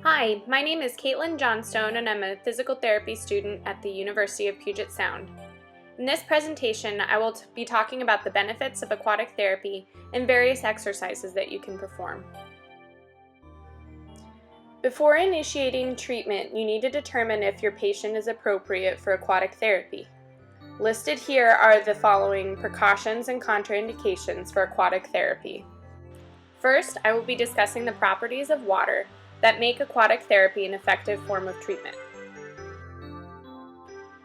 Hi, my name is Caitlin Johnstone and I'm a physical therapy student at the University of Puget Sound. In this presentation, I will be talking about the benefits of aquatic therapy and various exercises that you can perform. Before initiating treatment, you need to determine if your patient is appropriate for aquatic therapy. Listed here are the following precautions and contraindications for aquatic therapy. First, I will be discussing the properties of water that make aquatic therapy an effective form of treatment.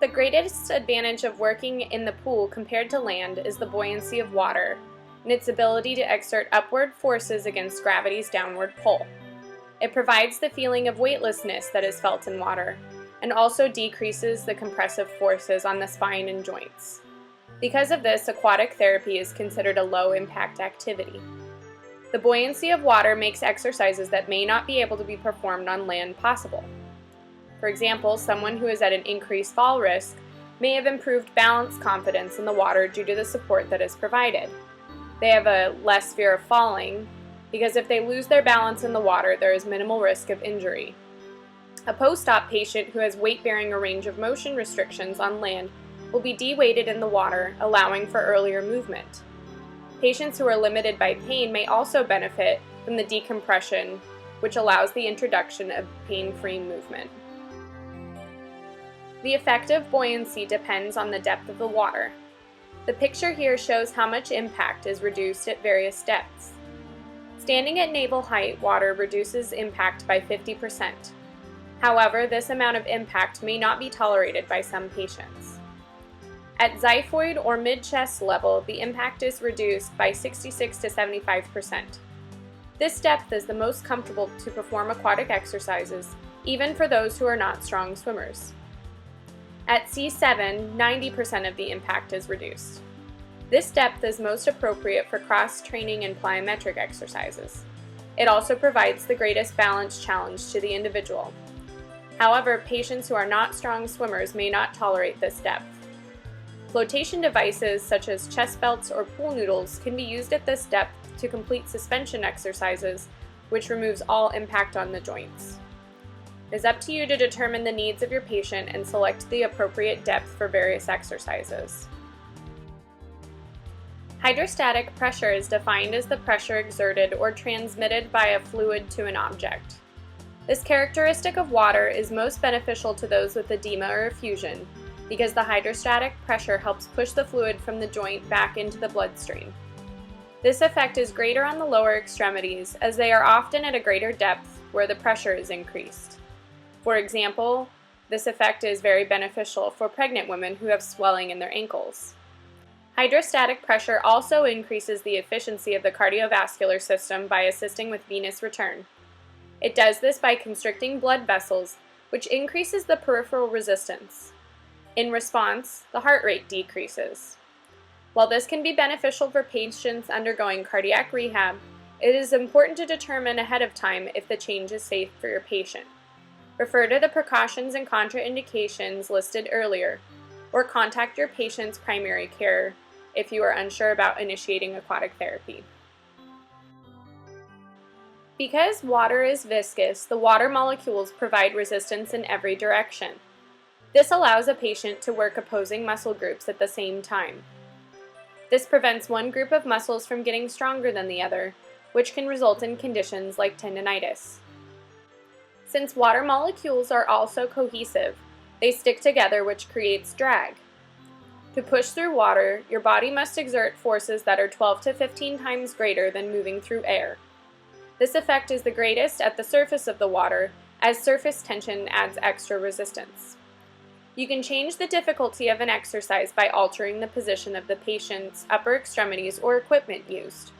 The greatest advantage of working in the pool compared to land is the buoyancy of water and its ability to exert upward forces against gravity's downward pull. It provides the feeling of weightlessness that is felt in water and also decreases the compressive forces on the spine and joints. Because of this, aquatic therapy is considered a low-impact activity. The buoyancy of water makes exercises that may not be able to be performed on land possible. For example, someone who is at an increased fall risk may have improved balance confidence in the water due to the support that is provided. They have a less fear of falling because if they lose their balance in the water, there is minimal risk of injury. A post-op patient who has weight-bearing or range of motion restrictions on land will be de-weighted in the water, allowing for earlier movement. Patients who are limited by pain may also benefit from the decompression, which allows the introduction of pain-free movement. The effect of buoyancy depends on the depth of the water. The picture here shows how much impact is reduced at various depths. Standing at navel height, water reduces impact by 50%. However, this amount of impact may not be tolerated by some patients. At xiphoid or mid-chest level, the impact is reduced by 66 to 75%. This depth is the most comfortable to perform aquatic exercises, even for those who are not strong swimmers. At C7, 90% of the impact is reduced. This depth is most appropriate for cross-training and plyometric exercises. It also provides the greatest balance challenge to the individual. However, patients who are not strong swimmers may not tolerate this depth. Flotation devices such as chest belts or pool noodles can be used at this depth to complete suspension exercises, which removes all impact on the joints. It is up to you to determine the needs of your patient and select the appropriate depth for various exercises. Hydrostatic pressure is defined as the pressure exerted or transmitted by a fluid to an object. This characteristic of water is most beneficial to those with edema or effusion, because the hydrostatic pressure helps push the fluid from the joint back into the bloodstream. This effect is greater on the lower extremities as they are often at a greater depth where the pressure is increased. For example, this effect is very beneficial for pregnant women who have swelling in their ankles. Hydrostatic pressure also increases the efficiency of the cardiovascular system by assisting with venous return. It does this by constricting blood vessels, which increases the peripheral resistance. In response, the heart rate decreases. While this can be beneficial for patients undergoing cardiac rehab, it is important to determine ahead of time if the change is safe for your patient. Refer to the precautions and contraindications listed earlier, or contact your patient's primary care if you are unsure about initiating aquatic therapy. Because water is viscous, the water molecules provide resistance in every direction. This allows a patient to work opposing muscle groups at the same time. This prevents one group of muscles from getting stronger than the other, which can result in conditions like tendinitis. Since water molecules are also cohesive, they stick together, which creates drag. To push through water, your body must exert forces that are 12 to 15 times greater than moving through air. This effect is the greatest at the surface of the water, as surface tension adds extra resistance. You can change the difficulty of an exercise by altering the position of the patient's upper extremities or equipment used.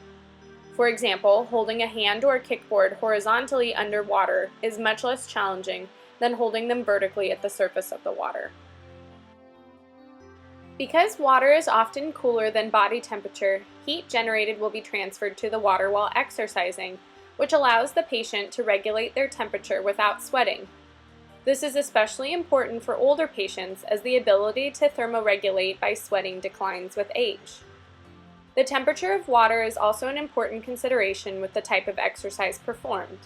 For example, holding a hand or kickboard horizontally underwater is much less challenging than holding them vertically at the surface of the water. Because water is often cooler than body temperature, heat generated will be transferred to the water while exercising, which allows the patient to regulate their temperature without sweating. This is especially important for older patients as the ability to thermoregulate by sweating declines with age. The temperature of water is also an important consideration with the type of exercise performed.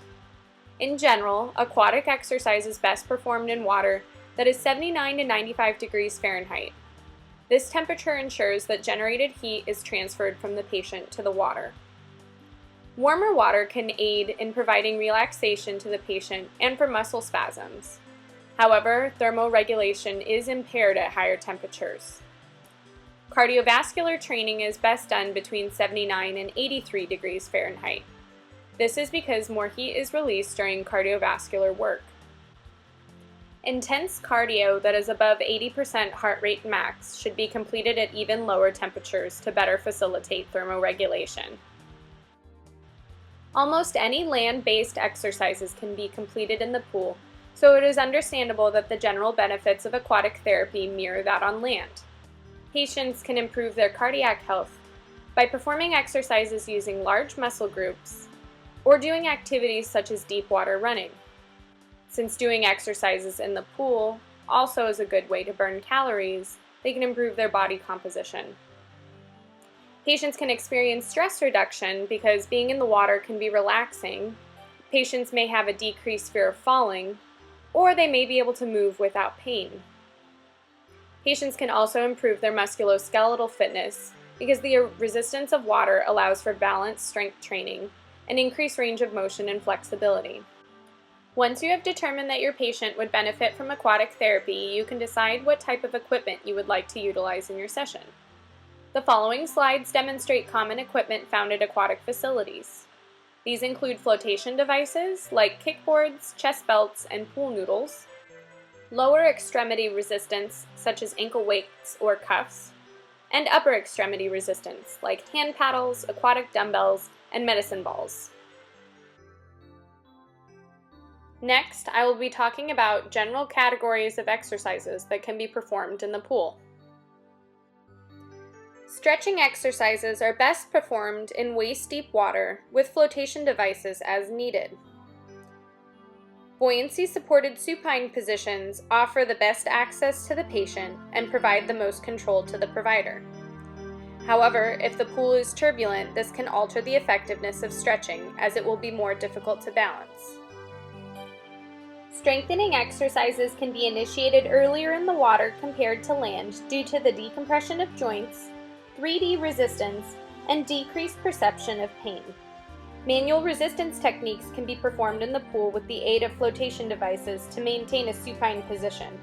In general, aquatic exercise is best performed in water that is 79 to 95 degrees Fahrenheit. This temperature ensures that generated heat is transferred from the patient to the water. Warmer water can aid in providing relaxation to the patient and for muscle spasms. However, thermoregulation is impaired at higher temperatures. Cardiovascular training is best done between 79 and 83 degrees Fahrenheit. This is because more heat is released during cardiovascular work. Intense cardio that is above 80% heart rate max should be completed at even lower temperatures to better facilitate thermoregulation. Almost any land-based exercises can be completed in the pool, so it is understandable that the general benefits of aquatic therapy mirror that on land. Patients can improve their cardiac health by performing exercises using large muscle groups or doing activities such as deep water running. Since doing exercises in the pool also is a good way to burn calories, they can improve their body composition. Patients can experience stress reduction because being in the water can be relaxing. Patients may have a decreased fear of falling, or they may be able to move without pain. Patients can also improve their musculoskeletal fitness because the resistance of water allows for balance strength training and increased range of motion and flexibility. Once you have determined that your patient would benefit from aquatic therapy, you can decide what type of equipment you would like to utilize in your session. The following slides demonstrate common equipment found at aquatic facilities. These include flotation devices like kickboards, chest belts, and pool noodles, lower extremity resistance such as ankle weights or cuffs, and upper extremity resistance like hand paddles, aquatic dumbbells, and medicine balls. Next, I will be talking about general categories of exercises that can be performed in the pool. Stretching exercises are best performed in waist-deep water with flotation devices as needed. Buoyancy-supported supine positions offer the best access to the patient and provide the most control to the provider. However, if the pool is turbulent, this can alter the effectiveness of stretching as it will be more difficult to balance. Strengthening exercises can be initiated earlier in the water compared to land due to the decompression of joints, 3D resistance, and decreased perception of pain. Manual resistance techniques can be performed in the pool with the aid of flotation devices to maintain a supine position.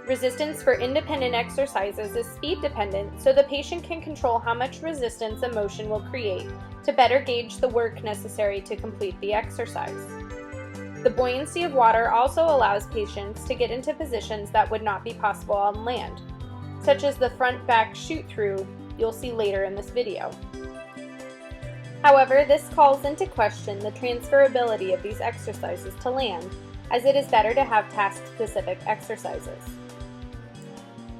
Resistance for independent exercises is speed dependent, so the patient can control how much resistance a motion will create to better gauge the work necessary to complete the exercise. The buoyancy of water also allows patients to get into positions that would not be possible on land, such as the front-back shoot-through you'll see later in this video. However, this calls into question the transferability of these exercises to land, as it is better to have task-specific exercises.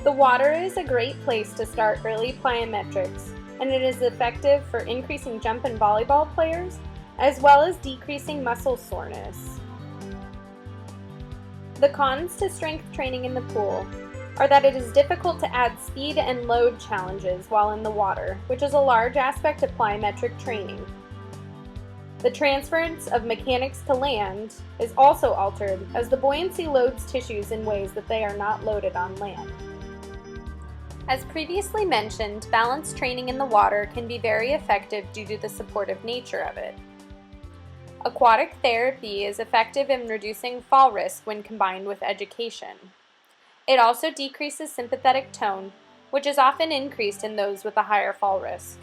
The water is a great place to start early plyometrics, and it is effective for increasing jump and volleyball players, as well as decreasing muscle soreness. The cons to strength training in the pool are that it is difficult to add speed and load challenges while in the water, which is a large aspect of plyometric training. The transference of mechanics to land is also altered as the buoyancy loads tissues in ways that they are not loaded on land. As previously mentioned, balance training in the water can be very effective due to the supportive nature of it. Aquatic therapy is effective in reducing fall risk when combined with education. It also decreases sympathetic tone, which is often increased in those with a higher fall risk.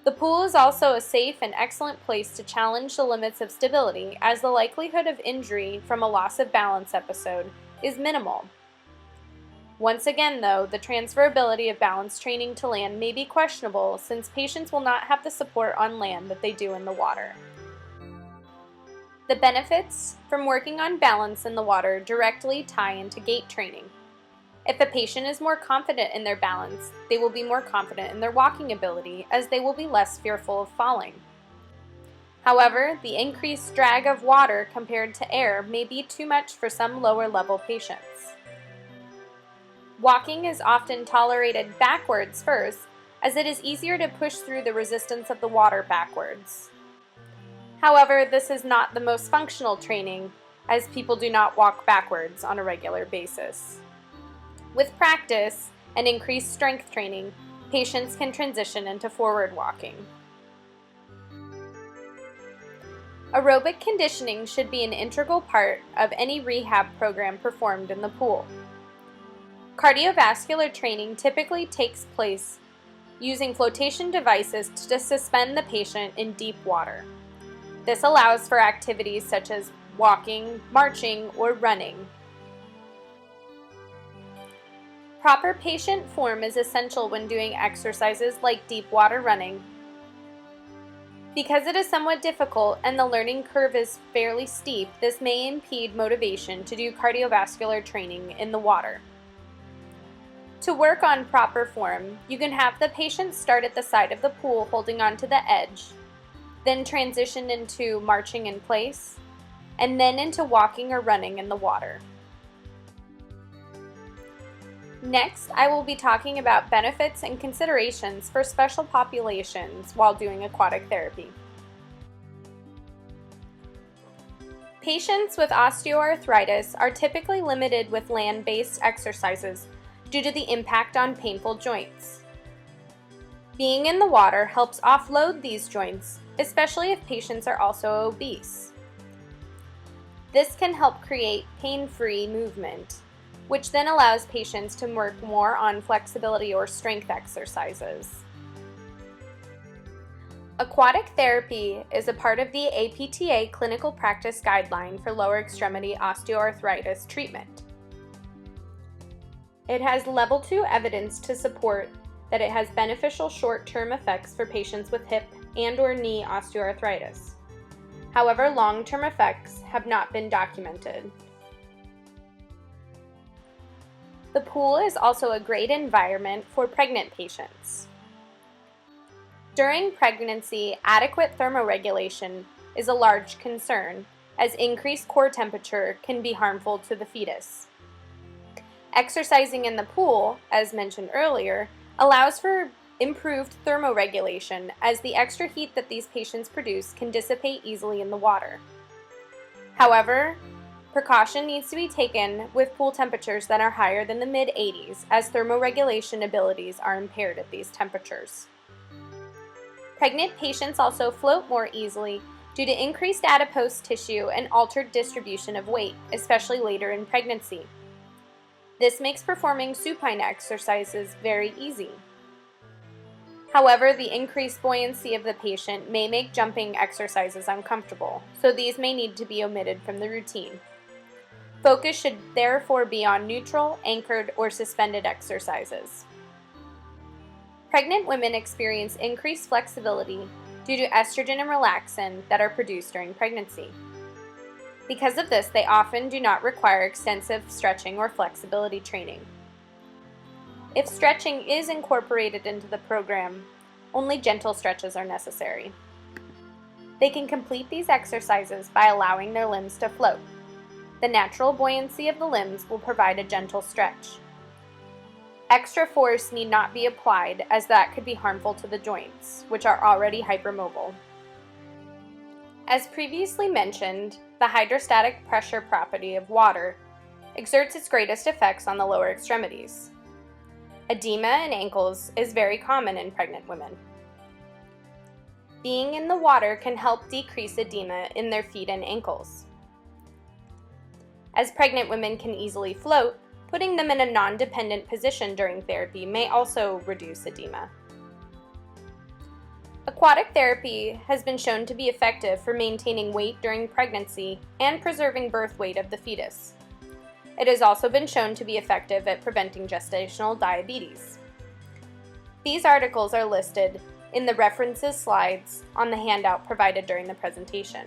The pool is also a safe and excellent place to challenge the limits of stability, as the likelihood of injury from a loss of balance episode is minimal. Once again, though, the transferability of balance training to land may be questionable since patients will not have the support on land that they do in the water. The benefits from working on balance in the water directly tie into gait training. If a patient is more confident in their balance, they will be more confident in their walking ability, as they will be less fearful of falling. However, the increased drag of water compared to air may be too much for some lower-level patients. Walking is often tolerated backwards first, as it is easier to push through the resistance of the water backwards. However, this is not the most functional training, as people do not walk backwards on a regular basis. With practice and increased strength training, patients can transition into forward walking. Aerobic conditioning should be an integral part of any rehab program performed in the pool. Cardiovascular training typically takes place using flotation devices to suspend the patient in deep water. This allows for activities such as walking, marching, or running. Proper patient form is essential when doing exercises like deep water running. Because it is somewhat difficult and the learning curve is fairly steep, this may impede motivation to do cardiovascular training in the water. To work on proper form, you can have the patient start at the side of the pool holding onto the edge, then transition into marching in place, and then into walking or running in the water. Next, I will be talking about benefits and considerations for special populations while doing aquatic therapy. Patients with osteoarthritis are typically limited with land-based exercises due to the impact on painful joints. Being in the water helps offload these joints, especially if patients are also obese. This can help create pain-free movement, which then allows patients to work more on flexibility or strength exercises. Aquatic therapy is a part of the APTA Clinical Practice Guideline for lower extremity osteoarthritis treatment. It has level 2 evidence to support that it has beneficial short-term effects for patients with hip and/or knee osteoarthritis. However, long-term effects have not been documented. The pool is also a great environment for pregnant patients. During pregnancy, adequate thermoregulation is a large concern, as increased core temperature can be harmful to the fetus. Exercising in the pool, as mentioned earlier, allows for improved thermoregulation, as the extra heat that these patients produce can dissipate easily in the water. However, precaution needs to be taken with pool temperatures that are higher than the mid-80s, as thermoregulation abilities are impaired at these temperatures. Pregnant patients also float more easily due to increased adipose tissue and altered distribution of weight, especially later in pregnancy. This makes performing supine exercises very easy. However, the increased buoyancy of the patient may make jumping exercises uncomfortable, so these may need to be omitted from the routine. Focus should therefore be on neutral, anchored, or suspended exercises. Pregnant women experience increased flexibility due to estrogen and relaxin that are produced during pregnancy. Because of this, they often do not require extensive stretching or flexibility training. If stretching is incorporated into the program, only gentle stretches are necessary. They can complete these exercises by allowing their limbs to float. The natural buoyancy of the limbs will provide a gentle stretch. Extra force need not be applied, as that could be harmful to the joints, which are already hypermobile. As previously mentioned, the hydrostatic pressure property of water exerts its greatest effects on the lower extremities. Edema in ankles is very common in pregnant women. Being in the water can help decrease edema in their feet and ankles. As pregnant women can easily float, putting them in a non-dependent position during therapy may also reduce edema. Aquatic therapy has been shown to be effective for maintaining weight during pregnancy and preserving birth weight of the fetus. It has also been shown to be effective at preventing gestational diabetes. These articles are listed in the references slides on the handout provided during the presentation.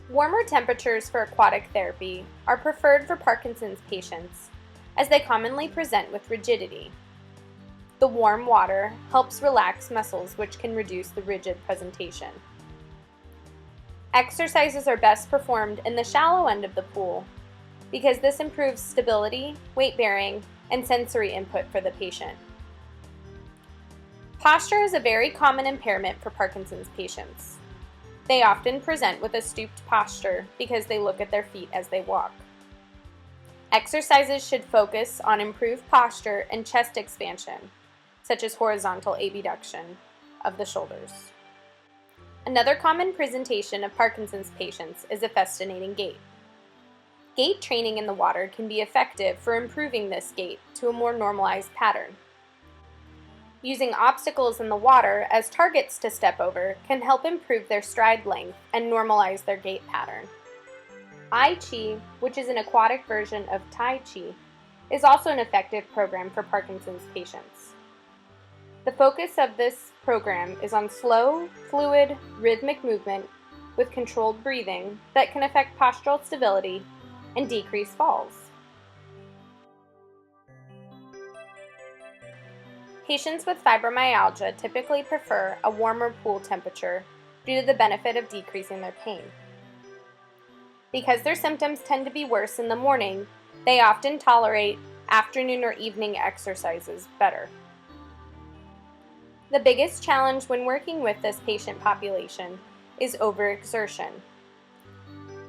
Warmer temperatures for aquatic therapy are preferred for Parkinson's patients, as they commonly present with rigidity. The warm water helps relax muscles, which can reduce the rigid presentation. Exercises are best performed in the shallow end of the pool because this improves stability, weight bearing, and sensory input for the patient. Posture is a very common impairment for Parkinson's patients. They often present with a stooped posture because they look at their feet as they walk. Exercises should focus on improved posture and chest expansion, such as horizontal abduction of the shoulders. Another common presentation of Parkinson's patients is a festinating gait. Gait training in the water can be effective for improving this gait to a more normalized pattern. Using obstacles in the water as targets to step over can help improve their stride length and normalize their gait pattern. I Chi, which is an aquatic version of Tai Chi, is also an effective program for Parkinson's patients. The focus of this program is on slow, fluid, rhythmic movement with controlled breathing that can affect postural stability and decrease falls. Patients with fibromyalgia typically prefer a warmer pool temperature due to the benefit of decreasing their pain. Because their symptoms tend to be worse in the morning, they often tolerate afternoon or evening exercises better. The biggest challenge when working with this patient population is overexertion.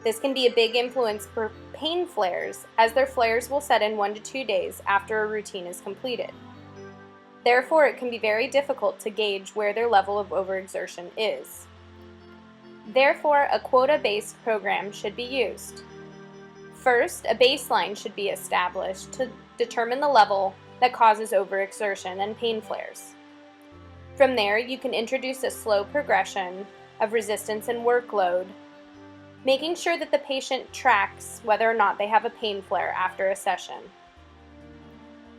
This can be a big influence for pain flares, as their flares will set in 1 to 2 days after a routine is completed. Therefore, it can be very difficult to gauge where their level of overexertion is. Therefore, a quota-based program should be used. First, a baseline should be established to determine the level that causes overexertion and pain flares. From there, you can introduce a slow progression of resistance and workload, making sure that the patient tracks whether or not they have a pain flare after a session.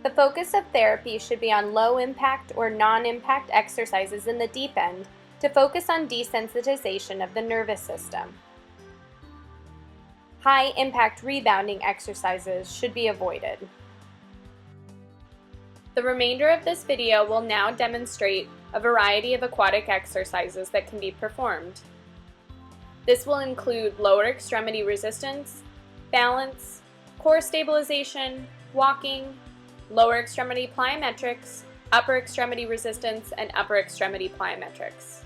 The focus of therapy should be on low-impact or non-impact exercises in the deep end to focus on desensitization of the nervous system. High-impact rebounding exercises should be avoided. The remainder of this video will now demonstrate a variety of aquatic exercises that can be performed. This will include lower extremity resistance, balance, core stabilization, walking, lower extremity plyometrics, upper extremity resistance, and upper extremity plyometrics.